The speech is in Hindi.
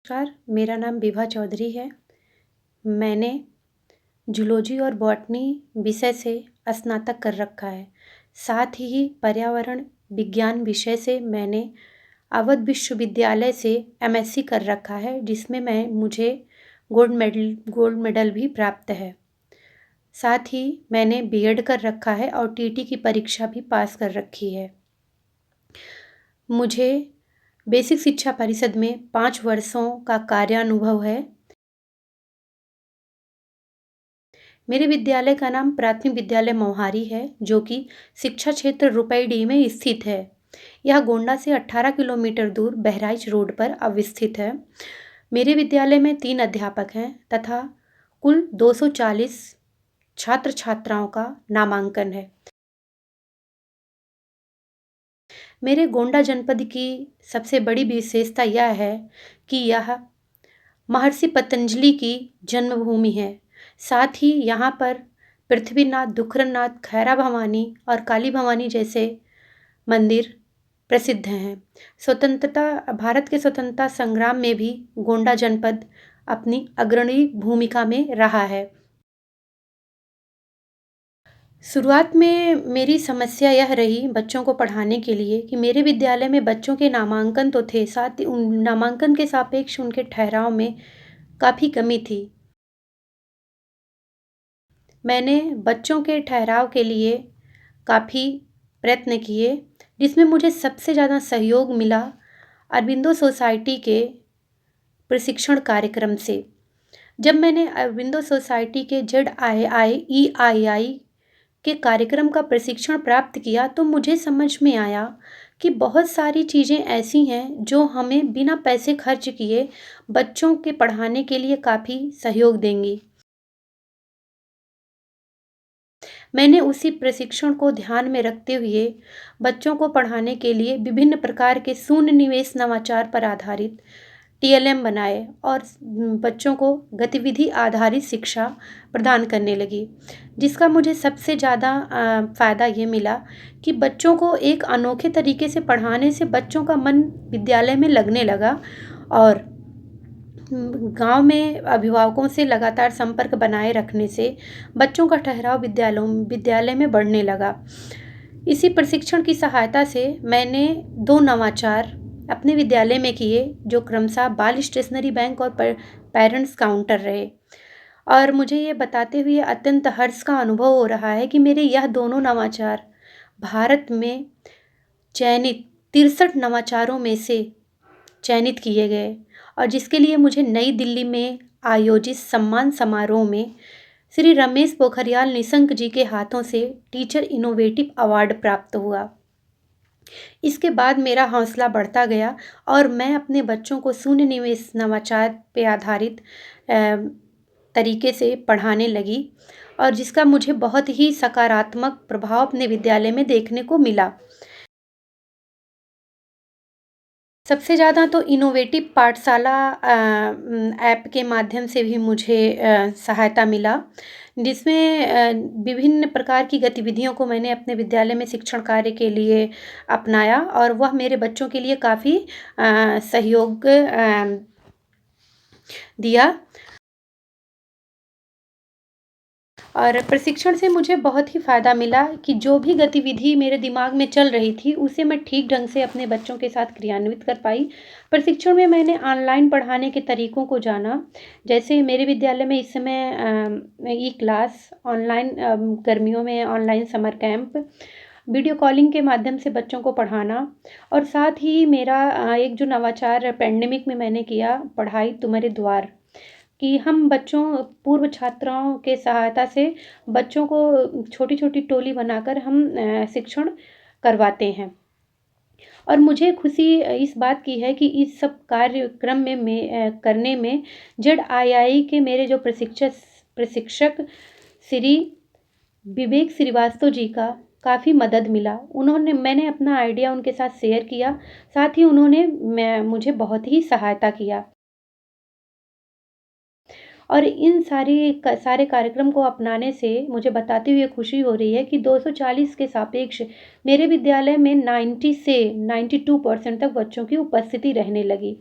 नमस्कार, मेरा नाम विभा चौधरी है। मैंने जूलॉजी और बॉटनी विषय से स्नातक कर रखा है। साथ ही पर्यावरण विज्ञान विषय से मैंने अवध विश्वविद्यालय से एमएससी कर रखा है, जिसमें मुझे गोल्ड मेडल भी प्राप्त है। साथ ही मैंने बीएड कर रखा है और टीटी की परीक्षा भी पास कर रखी है। मुझे बेसिक शिक्षा परिषद में 5 वर्षों का कार्यानुभव है। मेरे विद्यालय का नाम प्राथमिक विद्यालय मोहारी है, जो कि शिक्षा क्षेत्र रुपईडीह में स्थित है। यह गोंडा से 18 किलोमीटर दूर बहराइच रोड पर अवस्थित है। मेरे विद्यालय में 3 अध्यापक हैं तथा कुल 240 छात्र छात्राओं का नामांकन है। मेरे गोंडा जनपद की सबसे बड़ी विशेषता यह है कि यह महर्षि पतंजलि की जन्मभूमि है। साथ ही यहाँ पर पृथ्वीनाथ, दुखरनाथ, खैरा भवानी और काली भवानी जैसे मंदिर प्रसिद्ध हैं। भारत के स्वतंत्रता संग्राम में भी गोंडा जनपद अपनी अग्रणी भूमिका में रहा है। शुरुआत में मेरी समस्या यह रही बच्चों को पढ़ाने के लिए कि मेरे विद्यालय में बच्चों के नामांकन तो थे, साथ ही उन नामांकन के सापेक्ष उनके ठहराव में काफ़ी कमी थी। मैंने बच्चों के ठहराव के लिए काफ़ी प्रयत्न किए, जिसमें मुझे सबसे ज़्यादा सहयोग मिला अरबिंदो सोसाइटी के प्रशिक्षण कार्यक्रम से। जब मैंने अरबिंदो सोसाइटी के ZII के कार्यक्रम का प्रशिक्षण प्राप्त किया, तो मुझे समझ में आया कि बहुत सारी चीज़ें ऐसी हैं जो हमें बिना पैसे खर्च किए बच्चों के पढ़ाने के लिए काफ़ी सहयोग देंगी। मैंने उसी प्रशिक्षण को ध्यान में रखते हुए बच्चों को पढ़ाने के लिए विभिन्न प्रकार के शून्य निवेश नवाचार पर आधारित टीएलएम बनाए और बच्चों को गतिविधि आधारित शिक्षा प्रदान करने लगी, जिसका मुझे सबसे ज़्यादा फ़ायदा ये मिला कि बच्चों को एक अनोखे तरीके से पढ़ाने से बच्चों का मन विद्यालय में लगने लगा और गांव में अभिभावकों से लगातार संपर्क बनाए रखने से बच्चों का ठहराव विद्यालय में बढ़ने लगा। इसी प्रशिक्षण की सहायता से मैंने 2 नवाचार अपने विद्यालय में किए, जो क्रमशः बाल स्टेशनरी बैंक और पेरेंट्स काउंटर रहे। और मुझे ये बताते हुए अत्यंत हर्ष का अनुभव हो रहा है कि मेरे यह दोनों नवाचार भारत में चयनित 63 नवाचारों में से चयनित किए गए और जिसके लिए मुझे नई दिल्ली में आयोजित सम्मान समारोह में श्री रमेश पोखरियाल निशंक जी के हाथों से टीचर इनोवेटिव अवार्ड प्राप्त हुआ। इसके बाद मेरा हौसला बढ़ता गया और मैं अपने बच्चों को शून्य निवेश नवाचार पे आधारित तरीके से पढ़ाने लगी और जिसका मुझे बहुत ही सकारात्मक प्रभाव अपने विद्यालय में देखने को मिला। सबसे ज़्यादा तो इनोवेटिव पाठशाला ऐप के माध्यम से भी मुझे सहायता मिला, जिसमें विभिन्न प्रकार की गतिविधियों को मैंने अपने विद्यालय में शिक्षण कार्य के लिए अपनाया और वह मेरे बच्चों के लिए काफ़ी सहयोग दिया। और प्रशिक्षण से मुझे बहुत ही फ़ायदा मिला कि जो भी गतिविधि मेरे दिमाग में चल रही थी, उसे मैं ठीक ढंग से अपने बच्चों के साथ क्रियान्वित कर पाई। प्रशिक्षण में मैंने ऑनलाइन पढ़ाने के तरीकों को जाना। जैसे मेरे विद्यालय में इस समय ई क्लास, ऑनलाइन गर्मियों में online summer camp, video calling के माध्यम से बच्चों को पढ़ाना और साथ ही मेरा एक जो नवाचार पैंडेमिक में मैंने किया, पढ़ाई तुम्हारे द्वार, कि हम बच्चों पूर्व छात्राओं के सहायता से बच्चों को छोटी-छोटी टोली बनाकर हम शिक्षण करवाते हैं। और मुझे खुशी इस बात की है कि इस सब कार्यक्रम में करने में ZII के मेरे जो प्रशिक्षक श्री विवेक श्रीवास्तव जी का काफ़ी मदद मिला। मैंने अपना आइडिया उनके साथ शेयर किया, साथ ही उन्होंने मुझे बहुत ही सहायता किया। और इन सारे कार्यक्रम को अपनाने से मुझे बताते हुए खुशी हो रही है कि 240 के सापेक्ष मेरे विद्यालय में 90 से 92% तक बच्चों की उपस्थिति रहने लगी।